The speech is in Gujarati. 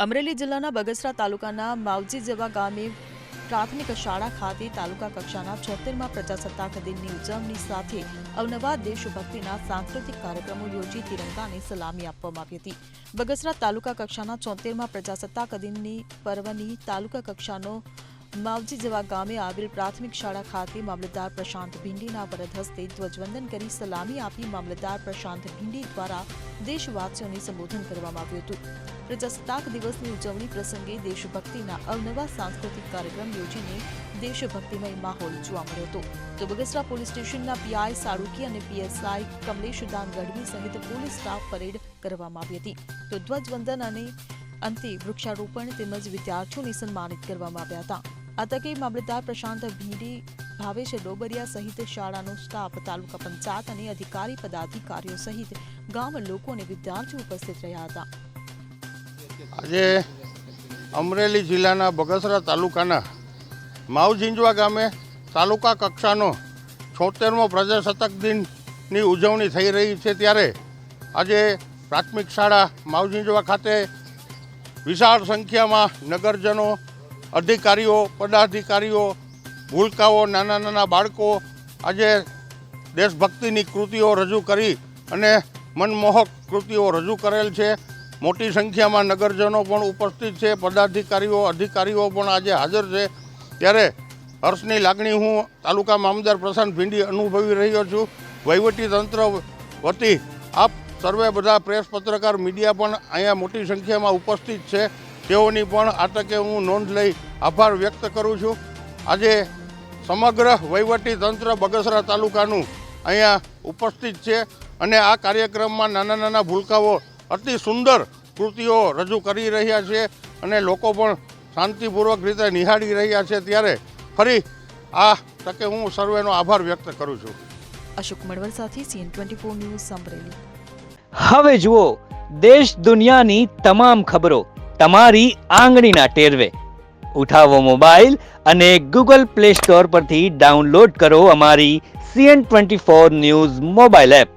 અમરેલી જિલ્લાના બગસરા તાલુકાના માવજી જેવા ગામે પ્રાથમિક શાળા ખાતે તાલુકા કક્ષાના 76મા પ્રજાસત્તાક દિનની ઉજવણી સાથે અવનવા દેશભક્તિના સાંસ્કૃતિક કાર્યક્રમો યોજી તિરંગાને સલામી આપવામાં આવી હતી. બગસરા તાલુકા કક્ષાના 76મા પ્રજાસત્તાક દિનની પર્વની તાલુકા કક્ષાનો માવજી જેવા ગામે આવેલ પ્રાથમિક શાળા ખાતે મામલતદાર પ્રશાંત ભીંડીના વરદ હસ્તે ધ્વજવંદન કરી સલામી આપી મામલતદાર પ્રશાંત ભીંડી દ્વારા દેશવાસીઓને સંબોધન કરવામાં આવ્યું હતું. પ્રજાસત્તાક દિવસની ઉજવણી પ્રસંગે દેશભક્તિના અવનવા સાંસ્કૃતિક કાર્યક્રમ યોજીને દેશભક્તિમય માહોલ જોવા મળ્યો હતો. તો બગસરા પોલીસ સ્ટેશનના પીઆઈ સાળુકી અને પીએસઆઈ કમલેશદાન ગઢવી સહિત પોલીસ સ્ટાફ પરેડ કરવામાં આવી હતી. તો ધ્વજવંદન અને અંતે વૃક્ષારોપણ તેમજ વિદ્યાર્થીઓને સન્માનિત કરવામાં આવ્યા હતા. આ તકે મામલતદાર પ્રશાંત ભીંડી, ભાવેશ ડોબરિયા સહિત શાળાનો સ્ટાફ, તાલુકા પંચાયત અને અધિકારી પદાધિકારીઓ સહિત ગામ લોકો અને વિદ્યાર્થીઓ ઉપસ્થિત રહ્યા હતા. આજે અમરેલી જિલ્લાના બગસરા તાલુકાના માવજીંજવા ગામે તાલુકા કક્ષાનો 76મો પ્રજાસત્તાક દિનની ઉજવણી થઈ રહી છે. ત્યારે આજે પ્રાથમિક શાળા માવજીંજવા ખાતે વિશાળ સંખ્યામાં નગરજનો, અધિકારીઓ, પદાધિકારીઓ, ભૂલકાઓ, નાના નાના બાળકો આજે દેશભક્તિની કૃતિઓ રજૂ કરી અને મનમોહક કૃતિઓ રજૂ કરેલ છે. મોટી સંખ્યામાં નગરજનો પણ ઉપસ્થિત છે, પદાધિકારીઓ, અધિકારીઓ પણ આજે હાજર છે. ત્યારે હર્ષની લાગણી હું તાલુકા મામલતદાર પ્રશાંત ભીંડી અનુભવી રહ્યો છું. વહીવટી તંત્ર વતી આપ સર્વે બધા પ્રેસ, પત્રકાર, મીડિયા પણ અહીંયા મોટી સંખ્યામાં ઉપસ્થિત છે. તેઓની પણ આ તકે હું નોંધ લઈ આભાર વ્યક્ત કરું છું. આજે સમગ્ર વહીવટી તંત્ર બગસરા તાલુકાનું અહીંયા ઉપસ્થિત છે અને આ કાર્યક્રમમાં નાના નાના ભૂલકાઓ અતિ સુંદર કૃતિઓ રજૂ કરી રહ્યા છે અને લોકો પણ શાંતિપૂર્વક રીતે નિહાળી રહ્યા છે. ત્યારે ફરી આ તકે હું સર્વેનો આભાર વ્યક્ત કરું છું. અશોક મડવર સાથે CN24 ન્યૂઝ અમરેલી. હવે જુઓ દેશ દુનિયાની તમામ ખબરો તમારી આંગળીના ટેરવે. ઉઠાવો મોબાઈલ અને Google Play Store પરથી ડાઉનલોડ કરો અમારી CN24 ન્યૂઝ મોબાઈલ એપ.